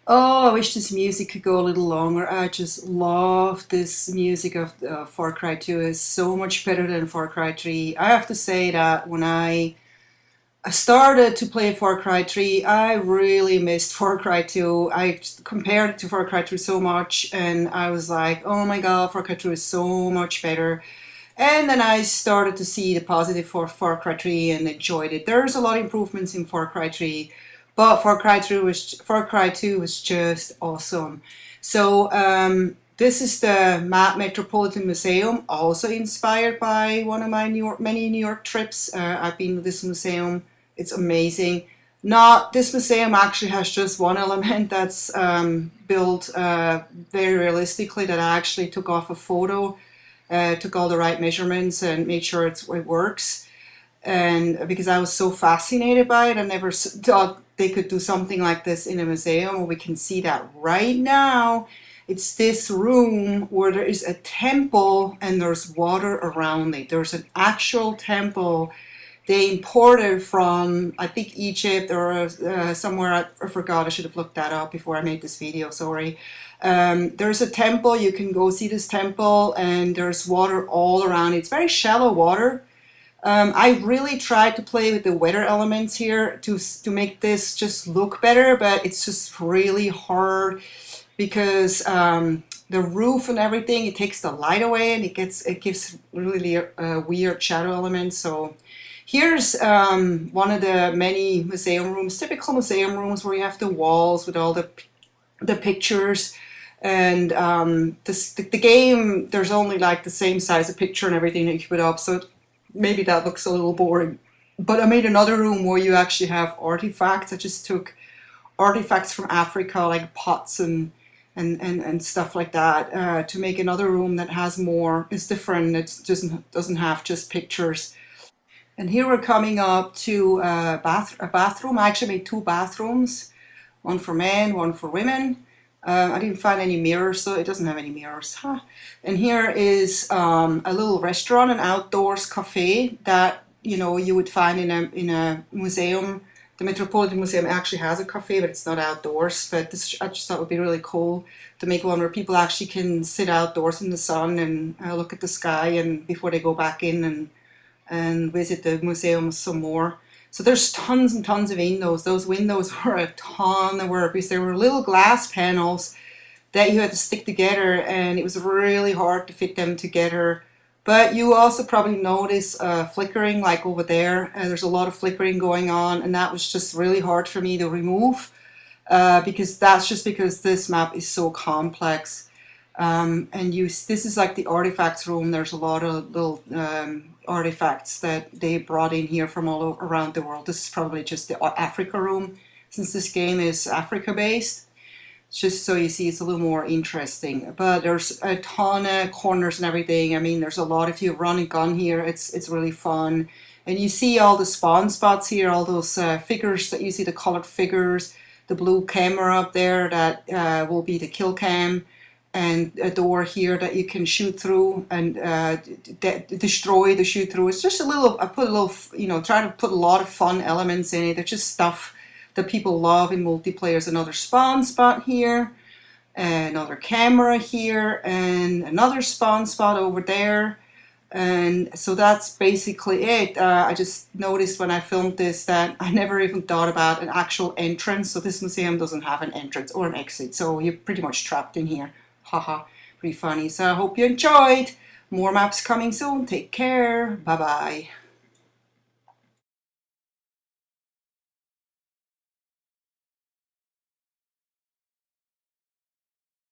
Oh, I wish this music could go a little longer. I just love this music of Far Cry 2. It's so much better than Far Cry 3. I have to say that when I started to play Far Cry 3, I really missed Far Cry 2. I compared it to Far Cry 3 so much, and I was like, oh my god, Far Cry 2 is so much better. And then I started to see the positive for Far Cry 3 and enjoyed it. There's a lot of improvements in Far Cry 3, but Far Cry 2 was just awesome. So this is the Metropolitan Museum, also inspired by one of my many New York trips. I've been to this museum. It's amazing. Not this museum actually has just one element that's built very realistically that I actually took off a photo, took all the right measurements and made sure it works. And because I was so fascinated by it, I never thought they could do something like this in a museum. We can see that right now. It's this room where there is a temple and there's water around it. There's an actual temple they imported from, I think, Egypt or somewhere. I forgot. I should have looked that up before I made this video. Sorry. There's a temple. You can go see this temple, and there's water all around it. It's very shallow water. I really tried to play with the weather elements here to make this just look better, but it's just really hard because the roof and everything, it takes the light away and it gives really weird shadow elements. So here's one of the many museum rooms, typical museum rooms where you have the walls with all the pictures. And the game, there's only like the same size of picture and everything that you put up, so maybe that looks a little boring. But I made another room where you actually have artifacts. I just took artifacts from Africa, like pots and stuff like that, to make another room that has more, it's different. It doesn't have just pictures. And here we're coming up to a bathroom. I actually made two bathrooms, one for men, one for women. I didn't find any mirrors, so it doesn't have any mirrors. Huh. And here is a little restaurant, an outdoors cafe that you would find in a museum. The Metropolitan Museum actually has a cafe, but it's not outdoors. But this, I just thought would be really cool to make one where people actually can sit outdoors in the sun and look at the sky, and before they go back in and visit the museum some more. So there's tons and tons of windows. Those windows were a ton of work because they were little glass panels that you had to stick together, and it was really hard to fit them together. But you also probably notice flickering, like over there. There's a lot of flickering going on, and that was just really hard for me to remove because that's just because this map is so complex. And this is like the artifacts room. There's a lot of little artifacts that they brought in here from all around the world. This is probably just the Africa room, since this game is Africa based. Just so you see, it's a little more interesting. But there's a ton of corners and everything. I mean, there's a lot. If you run and gun here, it's really fun. And you see all the spawn spots here, all those figures that you see, the colored figures, the blue camera up there that will be the kill cam, and a door here that you can shoot through and destroy the shoot through. It's just a little, I put a little, try to put a lot of fun elements in it. It's just stuff that people love in multiplayer. There's another spawn spot here, another camera here, and another spawn spot over there. And so that's basically it. I just noticed when I filmed this that I never even thought about an actual entrance. So this museum doesn't have an entrance or an exit. So you're pretty much trapped in here. Haha, pretty funny. So I hope you enjoyed. More maps coming soon. Take care. Bye bye.